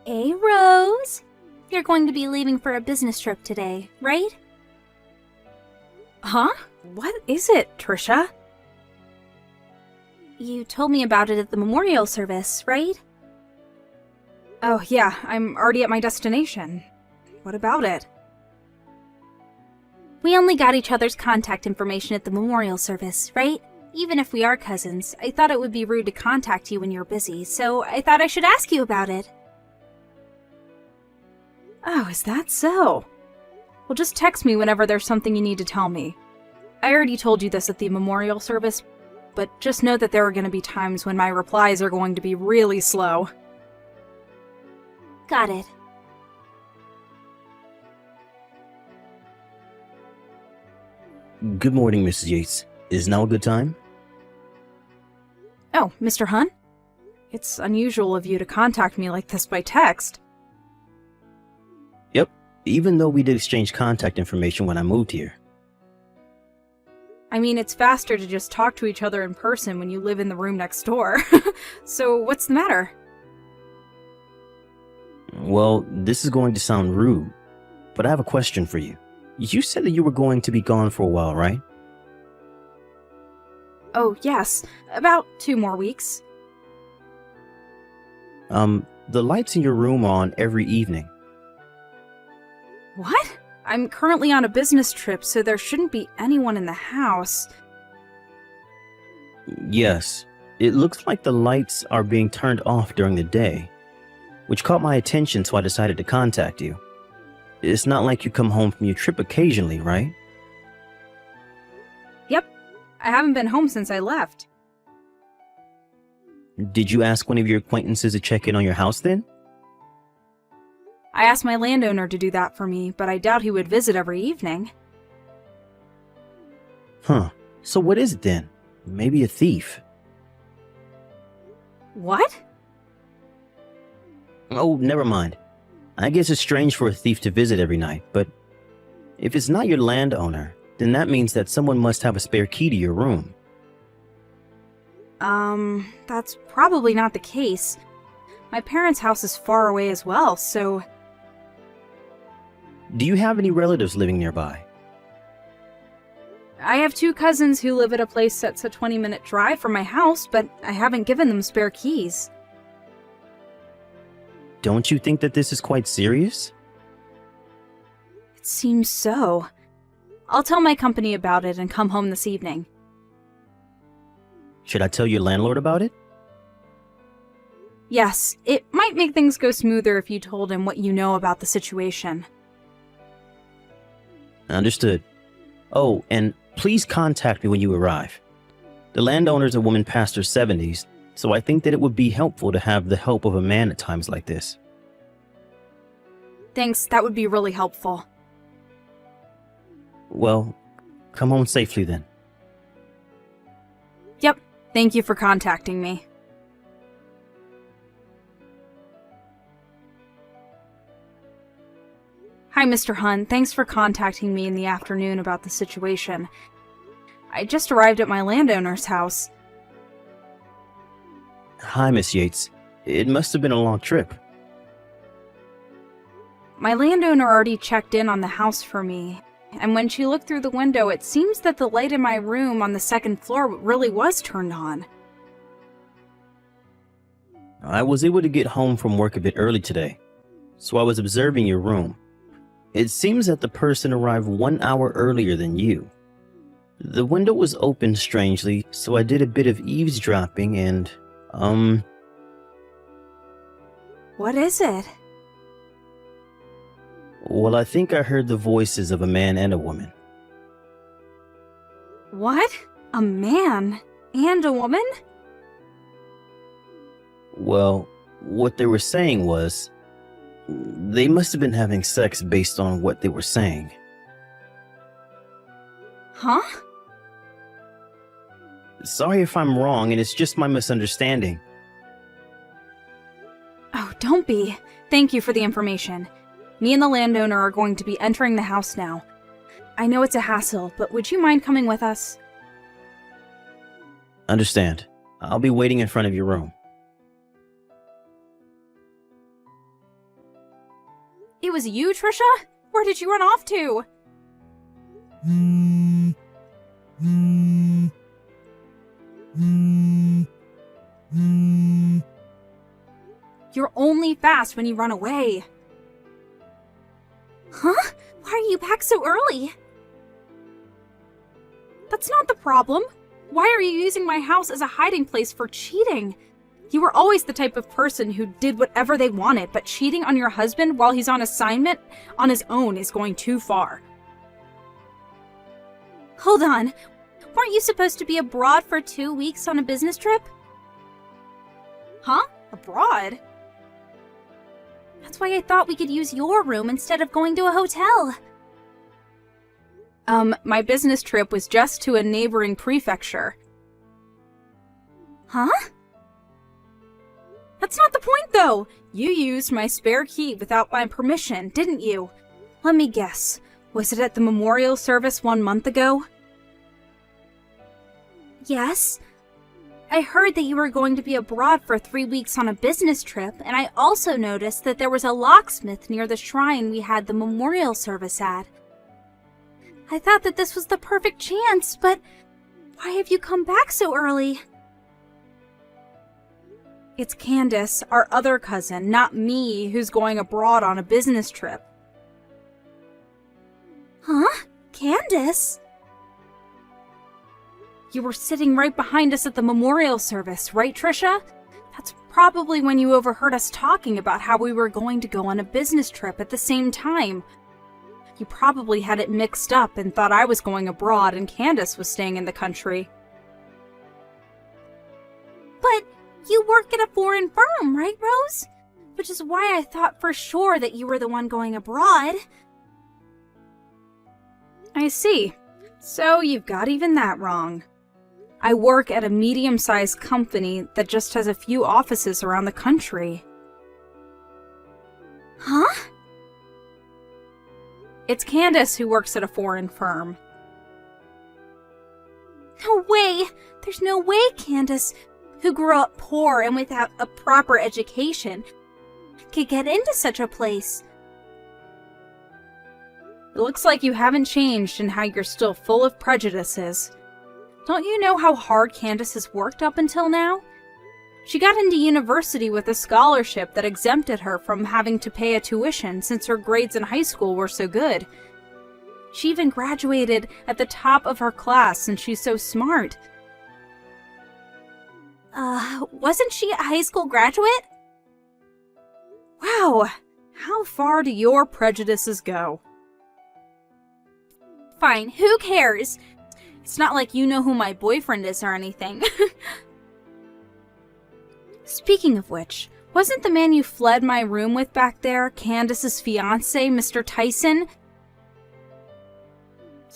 Hey, Rose. You're going to be leaving for a business trip today, right? Huh? What is it, Trisha? You told me about it at the memorial service, right? Oh, yeah, I'm already at my destination. What about it? We only got each other's contact information at the memorial service, right? Even if we are cousins, I thought it would be rude to contact you when you're busy, so I thought I should ask you about it. Oh, is that so? Well, just text me whenever there's something you need to tell me. I already told you this at the memorial service, but just know that there are going to be times when my replies are going to be really slow. Got it. Good morning, Mrs. Yates. Is now a good time? Oh, Mr. Hunt? It's unusual of you to contact me like this by text. Yep, even though we did exchange contact information when I moved here. I mean, it's faster to just talk to each other in person when you live in the room next door. So, what's the matter? Well, this is going to sound rude, but I have a question for you. You said that you were going to be gone for a while, right? Oh, yes. About 2 more weeks. The lights in your room are on every evening. What? I'm currently on a business trip, so there shouldn't be anyone in the house. Yes, it looks like the lights are being turned off during the day, which caught my attention, so I decided to contact you. It's not like you come home from your trip occasionally, right? Yep. I haven't been home since I left. Did you ask one of your acquaintances to check in on your house then? I asked my landowner to do that for me, but I doubt he would visit every evening. Huh. So what is it then? Maybe a thief. What? Oh, never mind. I guess it's strange for a thief to visit every night, but if it's not your landowner, then that means that someone must have a spare key to your room. That's probably not the case. My parents' house is far away as well, so... Do you have any relatives living nearby? I have 2 cousins who live at a place that's a 20-minute drive from my house, but I haven't given them spare keys. Don't you think that this is quite serious? It seems so. I'll tell my company about it and come home this evening. Should I tell your landlord about it? Yes, it might make things go smoother if you told him what you know about the situation. Understood. Oh, and please contact me when you arrive. The landowner's a woman past her 70s, so I think that it would be helpful to have the help of a man at times like this. Thanks, that would be really helpful. Well, come home safely then. Yep, thank you for contacting me. Hi, Mr. Hunt. Thanks for contacting me in the afternoon about the situation. I just arrived at my landowner's house. Hi, Miss Yates. It must have been a long trip. My landowner already checked in on the house for me, and when she looked through the window, it seems that the light in my room on the 2nd floor really was turned on. I was able to get home from work a bit early today, so I was observing your room. It seems that the person arrived 1 hour earlier than you. The window was open strangely, so I did a bit of eavesdropping and, What is it? well, I think I heard the voices of a man and a woman. What? A man? And a woman? Well, what they were saying was, they must have been having sex based on what they were saying. Huh? Sorry if I'm wrong, and it's just my misunderstanding. Oh, don't be. Thank you for the information. Me and the landowner are going to be entering the house now. I know it's a hassle, but would you mind coming with us? Understand. I'll be waiting in front of your room. It was you, Trisha? Where did you run off to? You're only fast when you run away. Huh? Why are you back so early? That's not the problem. Why are you using my house as a hiding place for cheating? You were always the type of person who did whatever they wanted, but cheating on your husband while he's on assignment on his own is going too far. Hold on. Weren't you supposed to be abroad for 2 weeks on a business trip? Huh? Abroad? That's why I thought we could use your room instead of going to a hotel. My business trip was just to a neighboring prefecture. Huh? That's not the point, though! You used my spare key without my permission, didn't you? Let me guess. Was it at the memorial service 1 month ago? Yes. I heard that you were going to be abroad for 3 weeks on a business trip, and I also noticed that there was a locksmith near the shrine we had the memorial service at. I thought that this was the perfect chance, but why have you come back so early? It's Candace, our other cousin, not me, who's going abroad on a business trip. Huh? Candace? You were sitting right behind us at the memorial service, right, Trisha? That's probably when you overheard us talking about how we were going to go on a business trip at the same time. You probably had it mixed up and thought I was going abroad and Candace was staying in the country. But you work at a foreign firm, right, Rose? Which is why I thought for sure that you were the one going abroad. I see. So you've got even that wrong. I work at a medium-sized company that just has a few offices around the country. Huh? It's Candace who works at a foreign firm. No way! There's no way Candace, who grew up poor and without a proper education, could get into such a place. It looks like you haven't changed and how you're still full of prejudices. Don't you know how hard Candace has worked up until now? She got into university with a scholarship that exempted her from having to pay a tuition since her grades in high school were so good. She even graduated at the top of her class since she's so smart. Wasn't she a high school graduate? Wow, how far do your prejudices go? Fine, who cares? It's not like you know who my boyfriend is or anything. Speaking of which, wasn't the man you fled my room with back there Candace's fiancé, Mr. Tyson?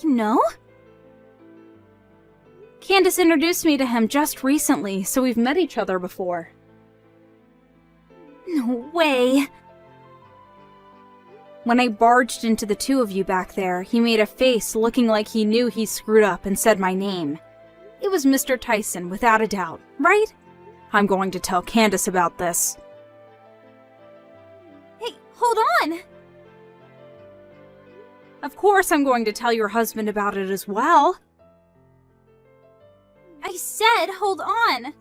You know? Candace introduced me to him just recently, so we've met each other before. No way. When I barged into the two of you back there, he made a face looking like he knew he screwed up and said my name. It was Mr. Tyson, without a doubt, right? I'm going to tell Candace about this. Hey, hold on! Of course I'm going to tell your husband about it as well. I said hold on!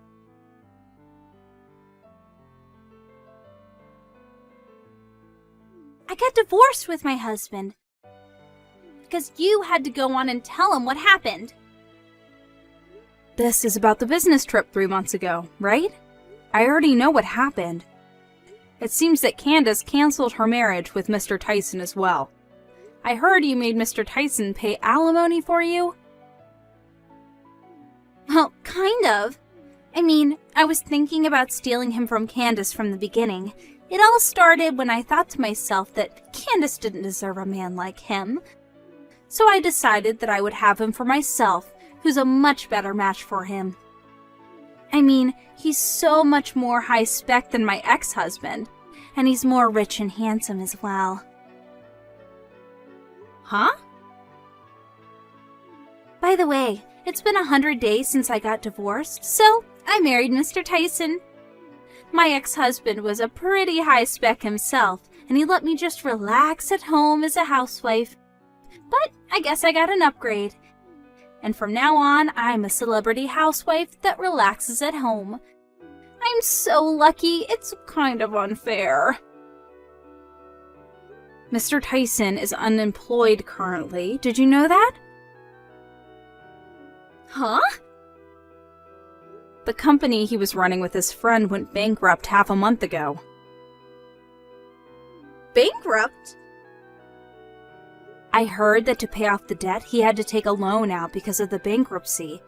I got divorced with my husband. Because you had to go on and tell him what happened. This is about the business trip 3 months ago, right? I already know what happened. It seems that Candace canceled her marriage with Mr. Tyson as well. I heard you made Mr. Tyson pay alimony for you? Well, kind of. I mean, I was thinking about stealing him from Candace from the beginning. It all started when I thought to myself that Candace didn't deserve a man like him. So I decided that I would have him for myself, who's a much better match for him. I mean, he's so much more high-spec than my ex-husband, and he's more rich and handsome as well. Huh? By the way, it's been 100 days since I got divorced, so I married Mr. Tyson. My ex-husband was a pretty high-spec himself, and he let me just relax at home as a housewife. But I guess I got an upgrade. And from now on, I'm a celebrity housewife that relaxes at home. I'm so lucky, it's kind of unfair. Mr. Tyson is unemployed currently. Did you know that? Huh? The company he was running with his friend went bankrupt half a month ago. Bankrupt? I heard that to pay off the debt, he had to take a loan out because of the bankruptcy.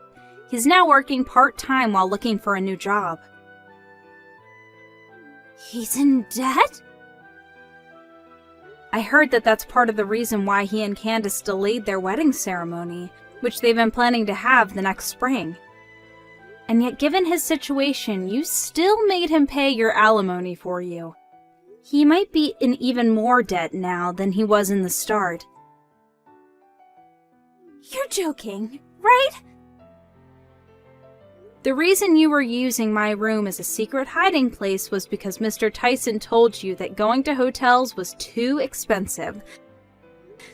He's now working part-time while looking for a new job. He's in debt? I heard that that's part of the reason why he and Candace delayed their wedding ceremony, which they've been planning to have the next spring. And yet, given his situation, you still made him pay your alimony for you. He might be in even more debt now than he was in the start. You're joking, right? The reason you were using my room as a secret hiding place was because Mr. Tyson told you that going to hotels was too expensive.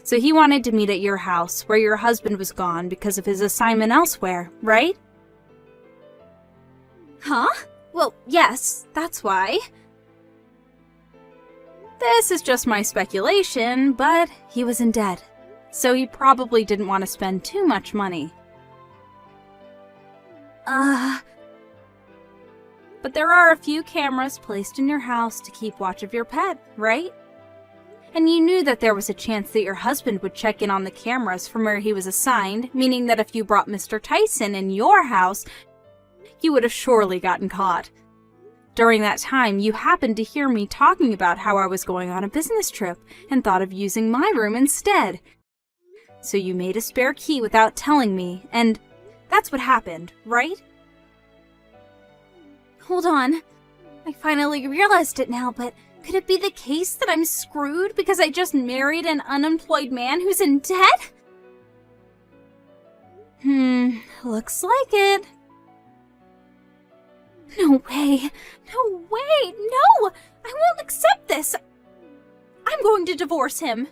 So he wanted to meet at your house, where your husband was gone because of his assignment elsewhere, right? Huh? Well, yes, that's why. This is just my speculation, but he was in debt, so he probably didn't want to spend too much money. But there are a few cameras placed in your house to keep watch of your pet, right? And you knew that there was a chance that your husband would check in on the cameras from where he was assigned, meaning that if you brought Mr. Tyson in your house, you would have surely gotten caught. During that time, you happened to hear me talking about how I was going on a business trip and thought of using my room instead. So you made a spare key without telling me, and that's what happened, right? Hold on. I finally realized it now, but could it be the case that I'm screwed because I just married an unemployed man who's in debt? Looks like it. No way! No way! No! I won't accept this! I'm going to divorce him!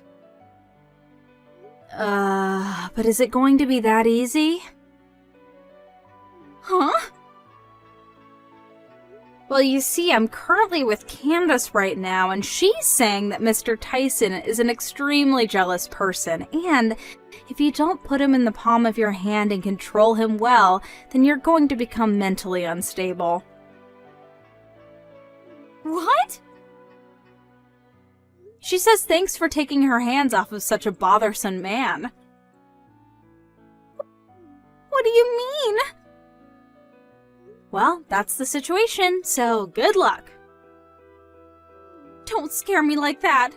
But is it going to be that easy? Huh? Well, you see, I'm currently with Candace right now, and she's saying that Mr. Tyson is an extremely jealous person, and if you don't put him in the palm of your hand and control him well, then you're going to become mentally unstable. What? She says thanks for taking her hands off of such a bothersome man. What do you mean? Well, that's the situation, so good luck. Don't scare me like that.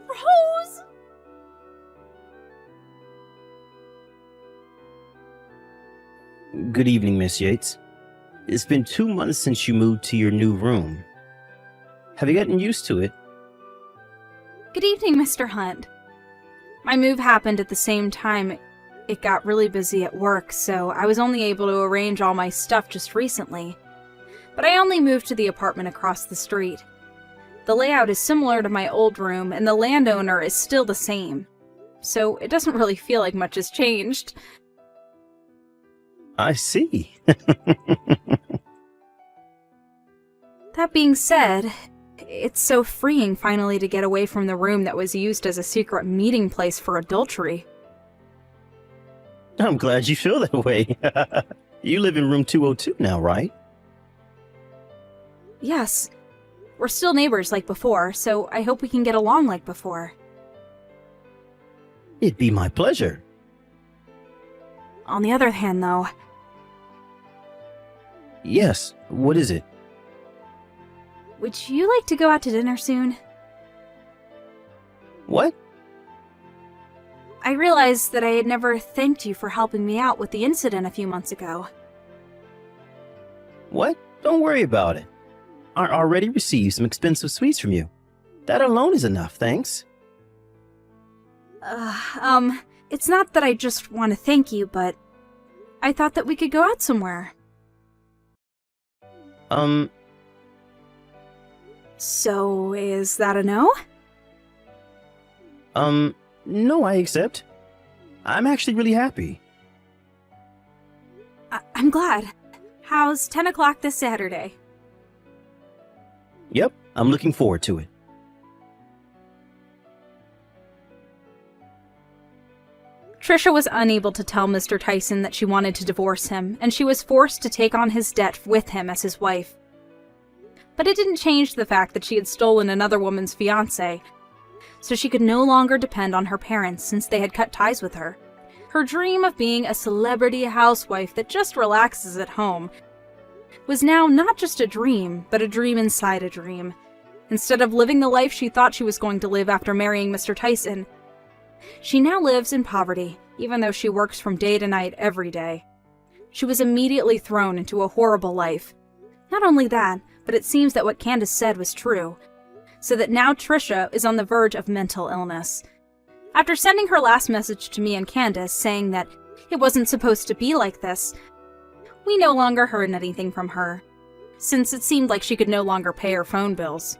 Rose! Good evening, Miss Yates. It's been 2 months since you moved to your new room. Have you gotten used to it? Good evening, Mr. Hunt. My move happened at the same time. It got really busy at work, so I was only able to arrange all my stuff just recently. But I only moved to the apartment across the street. The layout is similar to my old room, and the landowner is still the same. So it doesn't really feel like much has changed. I see. That being said, it's so freeing finally to get away from the room that was used as a secret meeting place for adultery. I'm glad you feel that way. You live in room 202 now, right? Yes. We're still neighbors like before, so I hope we can get along like before. It'd be my pleasure. On the other hand, though... Yes, what is it? Would you like to go out to dinner soon? What? I realized that I had never thanked you for helping me out with the incident a few months ago. What? Don't worry about it. I already received some expensive sweets from you. That alone is enough, thanks. It's not that I just want to thank you, but I thought that we could go out somewhere. So, is that a no? No, I accept. I'm actually really happy. I'm glad. How's 10 o'clock this Saturday? Yep, I'm looking forward to it. Trisha was unable to tell Mr. Tyson that she wanted to divorce him, and she was forced to take on his debt with him as his wife. But it didn't change the fact that she had stolen another woman's fiancé, so she could no longer depend on her parents since they had cut ties with her. Her dream of being a celebrity housewife that just relaxes at home was now not just a dream, but a dream inside a dream. Instead of living the life she thought she was going to live after marrying Mr. Tyson, she now lives in poverty, even though she works from day to night every day. She was immediately thrown into a horrible life. Not only that, but it seems that what Candace said was true, so that now Trisha is on the verge of mental illness. After sending her last message to me and Candace saying that it wasn't supposed to be like this, we no longer heard anything from her, since it seemed like she could no longer pay her phone bills.